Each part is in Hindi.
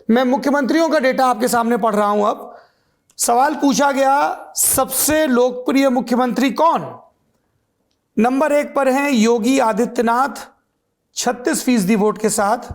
मैं मुख्यमंत्रियों का डेटा आपके सामने पढ़ रहा हूं। अब सवाल पूछा गया, सबसे लोकप्रिय मुख्यमंत्री कौन? नंबर 1 पर हैं योगी आदित्यनाथ 36% वोट के साथ।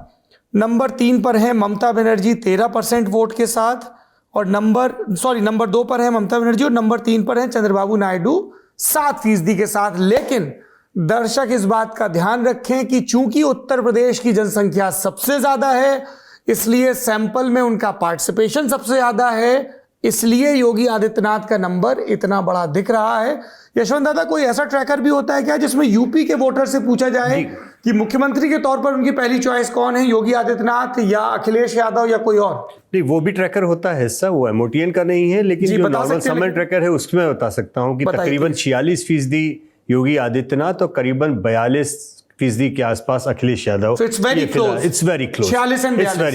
नंबर 3 पर है ममता बनर्जी 13% वोट के साथ। और नंबर 2 पर है ममता बनर्जी और नंबर 3 पर है चंद्रबाबू नायडू 7% के साथ। लेकिन दर्शक इस बात का ध्यान रखें कि चूंकि उत्तर प्रदेश की जनसंख्या सबसे ज्यादा है, इसलिए सैंपल में उनका पार्टिसिपेशन सबसे ज्यादा है, इसलिए योगी आदित्यनाथ का नंबर इतना बड़ा दिख रहा है। यशवंत दादा, कोई ऐसा ट्रैकर भी होता है क्या जिसमें यूपी के वोटर से पूछा जाए कि मुख्यमंत्री के तौर पर उनकी पहली चॉइस कौन है, योगी आदित्यनाथ या अखिलेश यादव या कोई और? नहीं, वो भी ट्रैकर होता है हिस्सा, वो एमओटीएन का नहीं है, लेकिन जो नॉर्मल समय ट्रैकर है उसमें बता सकता हूं कि तकरीबन 46% योगी आदित्यनाथ और करीबन 42% के आसपास Akhilesh Yadav. It's very close, it's very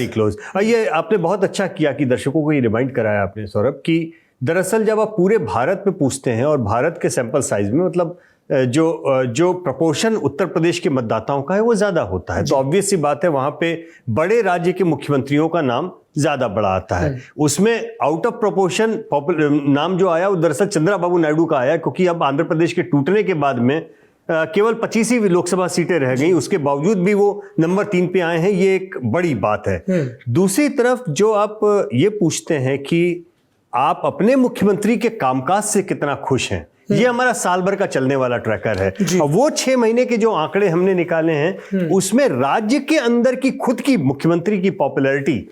close. और ये आपने बहुत अच्छा किया कि दर्शकों को ये रिमाइंड कराया आपने सौरभ कि दरअसल जब आप पूरे भारत में पूछते हैं और भारत के सैंपल साइज में मतलब जो प्रपोर्शन उत्तर प्रदेश के मतदाताओं का है वो ज्यादा होता है, तो ऑब्वियस सी बात है वहां पे बड़े राज्य के मुख्यमंत्रियों का नाम ज्यादा बड़ा आता है। उसमें आउट ऑफ प्रोपोर्शन नाम जो आया वो दरअसल चंद्रबाबू नायडू का आया, क्योंकि अब आंध्र प्रदेश के टूटने के बाद में केवल 25 ही लोकसभा सीटें रह गई, उसके बावजूद भी वो नंबर 3 पे आए हैं, ये एक बड़ी बात है। दूसरी तरफ जो आप ये पूछते हैं कि आप अपने मुख्यमंत्री के कामकाज से कितना खुश हैं, ये हमारा साल भर का चलने वाला ट्रैकर है। और वो 6 महीने के जो आंकड़े हमने निकाले हैं उसमें राज्य के अंदर की खुद की मुख्यमंत्री की पॉपुलैरिटी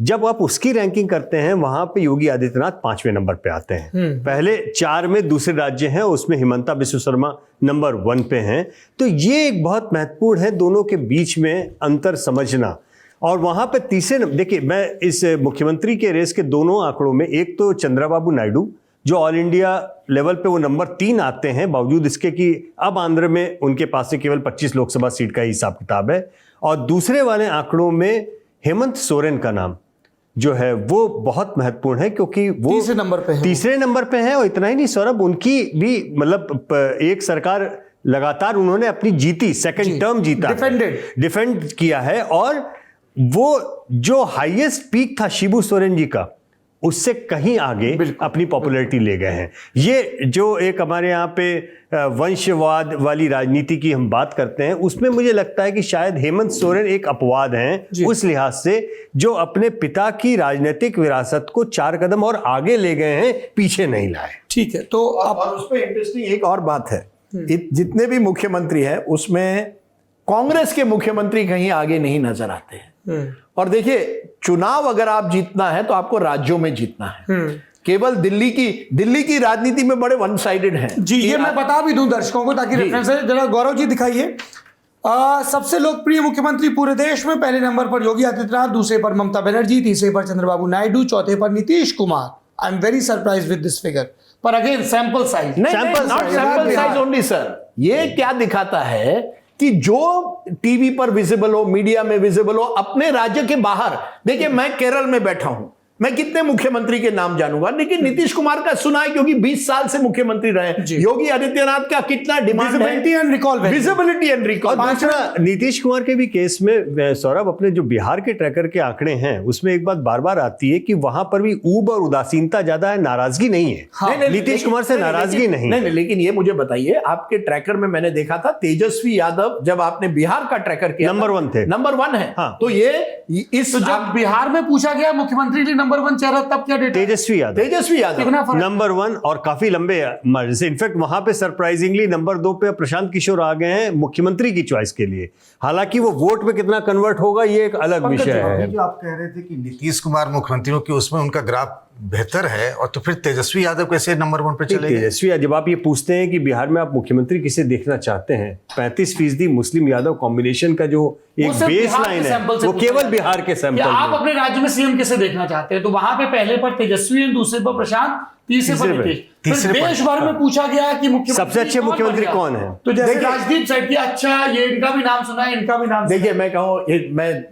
जब आप उसकी रैंकिंग करते हैं वहां पे योगी आदित्यनाथ 5वें नंबर पे आते हैं। पहले 4 में दूसरे राज्य हैं, उसमें हिमंता बिस्वा शर्मा नंबर 1 पे हैं। तो ये एक बहुत महत्वपूर्ण है दोनों के बीच में अंतर समझना। और वहां पे तीसरे, देखिए मैं इस मुख्यमंत्री के रेस के दोनों आंकड़ों में, एक तो चंद्रबाबू नायडू जो ऑल इंडिया लेवल पे वो नंबर 3 आते हैं, बावजूद इसके कि अब आंध्र में उनके पास से केवल 25 लोकसभा सीट का हिसाब किताब है। और दूसरे वाले आंकड़ों में हेमंत सोरेन का नाम जो है वो बहुत महत्वपूर्ण है, क्योंकि वो तीसरे नंबर पे है। और इतना ही नहीं सौरभ, उनकी भी मतलब एक सरकार लगातार उन्होंने अपनी जीती, सेकंड टर्म जीता, डिफेंड किया है। और वो जो हाईएस्ट पीक था शिबू सोरेन जी का, उससे कहीं आगे अपनी पॉपुलैरिटी ले गए हैं। ये जो एक हमारे यहाँ पे वंशवाद वाली राजनीति की हम बात करते हैं, उसमें मुझे लगता है कि शायद हेमंत सोरेन एक अपवाद हैं उस लिहाज से, जो अपने पिता की राजनीतिक विरासत को 4 कदम और आगे ले गए हैं, पीछे नहीं लाए। ठीक है, तो और उस पर इंटरेस्टिंग एक और बात है, जितने भी मुख्यमंत्री हैं उसमें कांग्रेस के मुख्यमंत्री कहीं आगे नहीं नजर आते हैं। और देखिए, चुनाव अगर आप जीतना है तो आपको राज्यों में जीतना है। केवल दिल्ली की राजनीति में बड़े वन साइडेड है जी। ये मैं बता भी दूं दर्शकों को ताकि रेफरेंस है। जरा गौरव जी दिखाइए, सबसे लोकप्रिय मुख्यमंत्री पूरे देश में पहले नंबर पर योगी आदित्यनाथ, दूसरे पर ममता बनर्जी, तीसरे पर चंद्रबाबू नायडू, चौथे पर Nitish Kumar. I am very surprise with this figure. पर again sample size, sample size only sir. ये क्या दिखाता है कि जो टीवी पर विजिबल हो, मीडिया में विजिबल हो, अपने राज्य के बाहर, देखिए मैं केरल में बैठा हूं, मैं कितने मुख्यमंत्री के नाम जानूंगा, लेकिन नीतीश कुमार का सुना है क्योंकि 20 साल से मुख्यमंत्री रहे। योगी आदित्यनाथ का कितना डिमांड है, विजिबिलिटी एंड रिकॉल। दूसरा, नीतीश कुमार के भी केस में सौरभ, अपने जो बिहार के ट्रैकर के आंकड़े हैं उसमें एक बात बार बार आती है कि वहां पर भी ऊब और उदासीनता ज्यादा है, नाराजगी नहीं है। नीतीश कुमार से नाराजगी नहीं। लेकिन ये मुझे बताइए, आपके ट्रैकर में मैंने देखा था तेजस्वी यादव, जब आपने बिहार का ट्रैकर किया नंबर 1 थे, नंबर 1 है। तो ये इस जब बिहार में पूछा गया मुख्यमंत्री के नंबर 1 चेहरा, तब क्या डेटा? तेजस्वी यादव नंबर 1 और काफी लंबे मार्जिन से। इनफैक्ट वहां पे सरप्राइजिंगली नंबर 2 पे प्रशांत किशोर आ गए हैं मुख्यमंत्री की चॉइस के लिए। हालांकि वो वोट में कितना कन्वर्ट होगा ये एक अलग विषय है। जो आप कह रहे थे कि नीतीश कुमार मुख्यमंत्रियों की उसमें उनका ग्राफ बेहतर है, और तो फिर तेजस्वी यादव कैसे नंबर 1 पे चले गए? तेजस्वी, जब आप ये पूछते हैं कि बिहार में आप मुख्यमंत्री किसे देखना चाहते हैं, 35% मुस्लिम यादव कॉम्बिनेशन का जो एक बेस लाइन है वो केवल बिहार के सैंपल। आप अपने राज्य में सीएम किसे देखना चाहते हैं, तो वहां पे पहले पर तेजस्वी, दूसरे पर प्रशांत, तीसरे पर नीतीश। तीसरे देश भर में पूछा गया कि मुख्यमंत्री सबसे अच्छे मुख्यमंत्री बनेगा? कौन है? तो जैसे देखिए- राजदीप सेठी, अच्छा ये इनका भी नाम सुना है, इनका भी नाम सुना है। देखिए, मैं कहूँ, मैं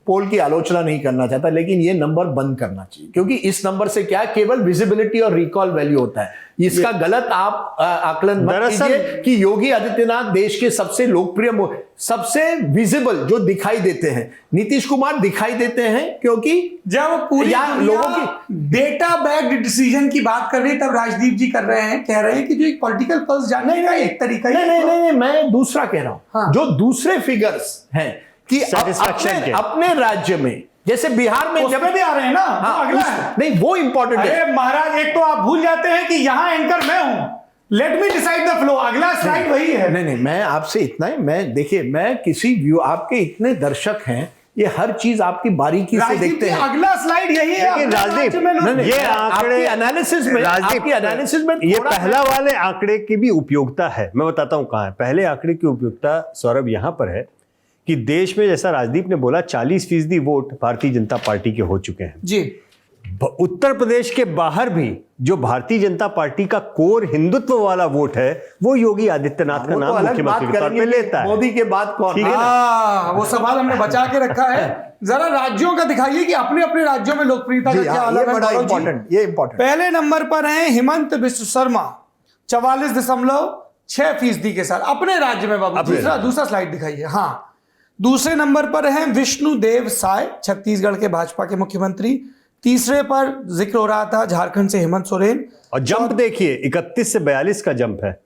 पोल की आलोचना नहीं करना चाहता, लेकिन ये नंबर बंद करना चाहिए, क्योंकि इस नंबर से क्या केवल विजिबिलिटी और रिकॉल वैल्यू होता है। इसका गलत आप आकलन मत दरअसल- कीजिए कि योगी आदित्यनाथ देश के सबसे लोकप्रिय, सबसे विजिबल जो दिखाई देते हैं, नीतीश कुमार दिखाई देते हैं, क्योंकि जब पूरी या दुनिया लोगों की डेटा बैक्ड डिसीजन की बात कर रही है, तब राजदीप जी कर रहे हैं, कह रहे हैं कि जो एक पॉलिटिकल पल्स जानने का एक तरीका ही नहीं है। नहीं नहीं, मैं दूसरा कह रहा हूं। हाँ। जो दूसरे फिगर्स हैं कि Satisfaction के। अपने राज्य में, जैसे बिहार में उसमें भी आ रहे हैं ना, हाँ, वो अगला है। नहीं, वो इंपॉर्टेंट है। अरे महाराज, एक तो आप भूल जाते हैं कि यहाँ एंकर मैं हूं, let me decide the flow, अगला स्लाइड वही है। नहीं नहीं, मैं आपसे इतना ही, मैं देखिए, मैं किसी व्यू, आपके इतने दर्शक हैं, ये हर चीज आपकी बारीकी से राजदीप देखते जी, हैं। अगला स्लाइड यही है। लेकिन अपने राजदीप, राज्य में लोग- नहीं, नहीं, ये आपकी आंकड़े एनालिसिस में, राजदीप, आपकी एनालिसिस में ये थोड़ा पहला वाले आंकड़े की भी उपयोगिता है। मैं बताता हूं कहां है पहले आंकड़े की उपयोगिता। सौरभ, यहां पर है कि देश में, जैसा राजदीप ने बोला, 40% वोट भारतीय जनता पार्टी के हो चुके हैं। जी, उत्तर प्रदेश के बाहर भी जो भारतीय जनता पार्टी का कोर हिंदुत्व वाला वोट है, वो योगी आदित्यनाथ का वो नाम तो अलग मुख्यमंत्री बात के तौर करेंगे पे कि लेता है। मोदी के बाद कौन? ठीक है ना? हाँ, वो सवाल हमने बचा के रखा है। जरा राज्यों का दिखाइए कि अपने अपने राज्यों में लोकप्रियता का जी, क्या हाँ, अलग ये बड़ा है। इंपॉर्टेंट, ये इंपॉर्टेंट। पहले नंबर पर हैं हिमंत बिस्व शर्मा 44.6% के साथ अपने राज्य में। बाबू अपने दूसरा राज्य। दूसरा स्लाइड दिखाइए। हाँ, दूसरे नंबर पर हैं विष्णुदेव साय, छत्तीसगढ़ के भाजपा के मुख्यमंत्री। तीसरे पर जिक्र हो रहा था झारखंड से हेमंत सोरेन। और जंप देखिए, 31 से 42 का जंप है।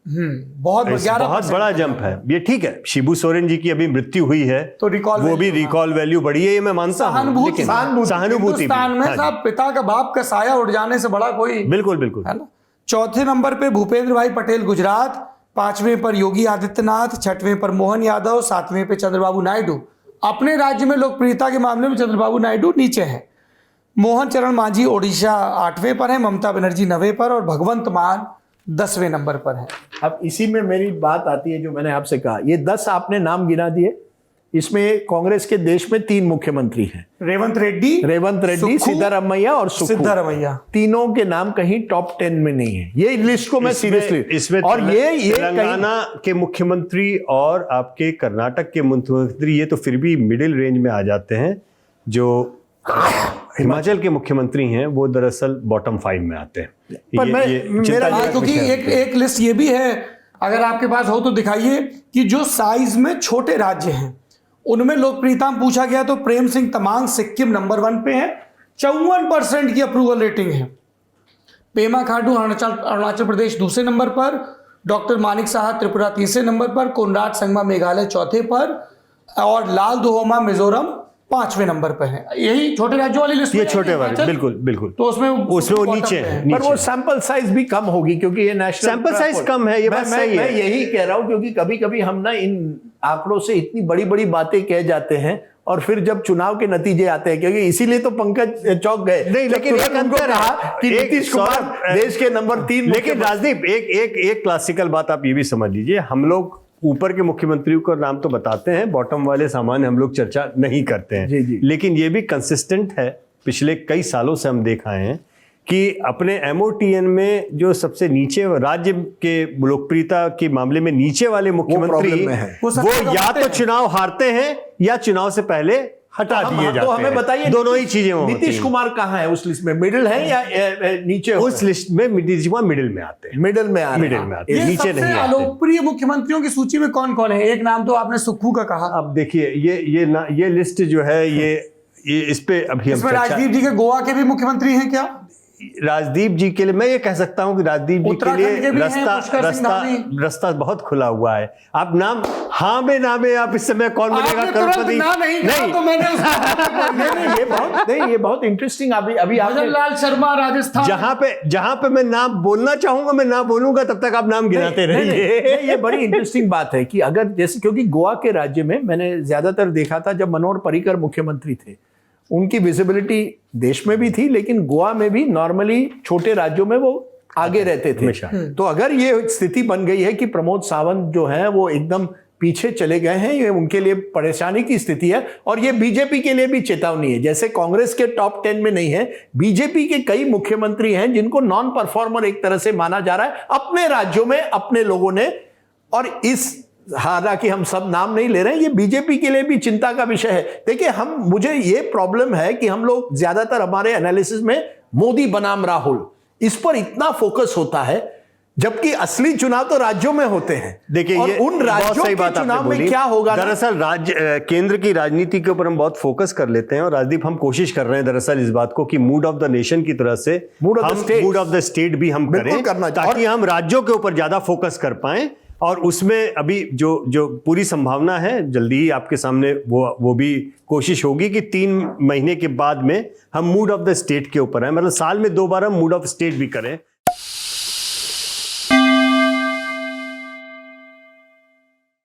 बहुत 11% बहुत बड़ा जंप है ये। ठीक है, शिबू सोरेन जी की अभी मृत्यु हुई है, तो recall वो भी value, रिकॉल वैल्यू बढ़ी है, ये मैं मानता हूं। सहानुभूति लेकिन सहानुभूति भी। हिंदुस्तान में हाँ जी, साहब पिता का बाप का साया उड़ जाने से बड़ा कोई बिल्कुल बिल्कुल। है ना। चौथे नंबर पे भूपेंद्र भाई पटेल गुजरात, पांचवें पर योगी आदित्यनाथ, छठवें पर मोहन यादव, सातवें पे चंद्रबाबू नायडू। अपने राज्य में लोकप्रियता के मामले में चंद्रबाबू नायडू नीचे हैं। मोहन चरण मांझी ओडिशा 8वें पर है, ममता बनर्जी 9वें पर और भगवंत मान 10वें नंबर पर है। अब इसी में मेरी बात आती है, जो मैंने आपसे कहा, ये 10 आपने नाम गिना दिए, इसमें कांग्रेस के देश में 3 मुख्यमंत्री हैं, रेवंत रेड्डी, रेवंत रेड्डी, सुक्खू, सिद्धारमैया और सुक्खू। सिद्धारमैया। तीनों के नाम कहीं टॉप 10 में नहीं है। ये लिस्ट को मैं सीरियसली, इसमें और ये तेलंगाना के मुख्यमंत्री और आपके कर्नाटक के मुख्यमंत्री, ये तो फिर भी मिडिल रेंज में आ जाते हैं। जो हिमाचल के मुख्यमंत्री हैं, वो दरअसल बॉटम 5 में आते हैं। पर मैं- चिंता मेरा- की क्योंकि विषय है। एक लिस्ट ये भी है, अगर आपके पास हो तो दिखाइए, कि जो साइज में छोटे राज्य हैं उनमें लोकप्रियता में पूछा गया तो प्रेम सिंह तमांग सिक्किम नंबर 1 पे है, 54% की अप्रूवल रेटिंग है। पेमा खांडू अरुणाचल प्रदेश दूसरे नंबर पर, डॉक्टर मानिक साहा त्रिपुरा तीसरे नंबर पर, कोनराड संगमा मेघालय चौथे पर और लाल दुहोमा मिजोरम 5वें नंबर पर है। यही छोटे राज्यों वाली लिस्ट ये में छोटे वाले, हिमाचल, बिल्कुल बिल्कुल। तो उसमें वो bottom नीचे पे है, पर वो नीचे। सैंपल साइज भी कम होगी, क्योंकि ये नेशनल सैंपल साइज कम है, ये बात सही मैं है। यही कह रहा हूं, क्योंकि कभी कभी हम ना इन आंकड़ों से इतनी बड़ी बड़ी बातें कह जाते हैं, और फिर जब चुनाव के नतीजे आते हैं, क्योंकि इसीलिए तो पंकज चौक गए। नहीं, जब लेकिन तुरंत एक उनको अंतर है। कहा कि एक नीतीश कुमार देश के नंबर 3। लेकिन राजदीप, एक क्लासिकल बात आप ये भी समझ लीजिए, हम लोग ऊपर के मुख्यमंत्रियों का नाम तो बताते हैं, बॉटम वाले सामान्य हम लोग चर्चा नहीं करते हैं। जी, जी। लेकिन ये भी कंसिस्टेंट है, पिछले कई सालों से हम देख आए हैं कि अपने MOTN में जो सबसे नीचे राज्य के लोकप्रियता के मामले में नीचे वाले मुख्यमंत्री, प्रॉब्लम में है। वो वो सबसे या कमाते तो हैं। चुनाव हारते हैं या चुनाव से पहले हटा दिए जाते तो हैं। हमें बताइए, दोनों ही चीजें होती नीतीश हैं। कुमार कहाँ है उस लिस्ट में? मिडिल है या नीचे? उस लिस्ट में नीतीश कुमार मिडिल में आते हैं, मिडिल में आ रहे मिडिल हैं। में आते ये हैं, नीचे सबसे नहीं आते। अलोकप्रिय मुख्यमंत्रियों की सूची में कौन कौन है? एक नाम तो आपने सुक्खू का कहा। अब देखिए, ये लिस्ट जो है, ये इस पे अभी हम इसमें चर्चा, राजदीप जी के गोवा के भी मुख्यमंत्री हैं क्या? राजदीप जी के लिए मैं ये कह सकता हूं कि राजदीप जी के उत्तराखंड के लिए भी हैं, पुष्कर सिंह धामी। रास्ता बहुत खुला हुआ है। आप नाम हाँ में नामे आप इस समय कौन बनेगा आपने तुरंत करोड़पति? ना नहीं कहा तो मैंने उसको ये बहुत इंटरेस्टिंग। अभी आपने भजन लाल शर्मा राजस्थान। जहां पे मैं नाम बोलना चाहूंगा, मैं नाम बोलूंगा, तब तक आप नाम गिनाते रहिए। ये बड़ी इंटरेस्टिंग बात है कि अगर जैसे, क्योंकि गोवा के राज्य में मैंने ज्यादातर देखा था जब मनोहर पर्रिकर मुख्यमंत्री थे, उनकी विजिबिलिटी देश में भी थी, लेकिन गोवा में भी नॉर्मली छोटे राज्यों में वो आगे रहते थे। हमेशा। तो अगर ये स्थिति बन गई है कि प्रमोद सावंत जो है वो एकदम पीछे चले गए हैं, ये उनके लिए परेशानी की स्थिति है। और ये बीजेपी के लिए भी चेतावनी है, जैसे कांग्रेस के टॉप 10 में नहीं है, बीजेपी के कई मुख्यमंत्री हैं जिनको नॉन परफॉर्मर एक तरह से माना जा रहा है अपने राज्यों में अपने लोगों ने। और इस, हालांकि हम सब नाम नहीं ले रहे हैं, ये बीजेपी के लिए भी चिंता का विषय है। देखिए, मुझे ये प्रॉब्लम है कि हम लोग ज्यादातर हमारे एनालिसिस में मोदी बनाम राहुल इस पर इतना फोकस होता है, जबकि असली चुनाव तो राज्यों में होते हैं। देखिए, और ये उन राज्यों के चुनाव में क्या होगा, दरअसल केंद्र की राजनीति के ऊपर हम बहुत फोकस कर लेते हैं, और राजदीप हम कोशिश कर रहे हैं दरअसल इस बात को कि मूड ऑफ द नेशन की तरह से मूड ऑफ द स्टेट भी हम करें, ताकि हम राज्यों के ऊपर ज्यादा फोकस कर पाएं। और उसमें अभी जो पूरी संभावना है, जल्दी ही आपके सामने वो भी कोशिश होगी कि 3 महीने के बाद में हम मूड ऑफ द स्टेट के ऊपर आए, मतलब साल में 2 बार हम मूड ऑफ स्टेट भी करें।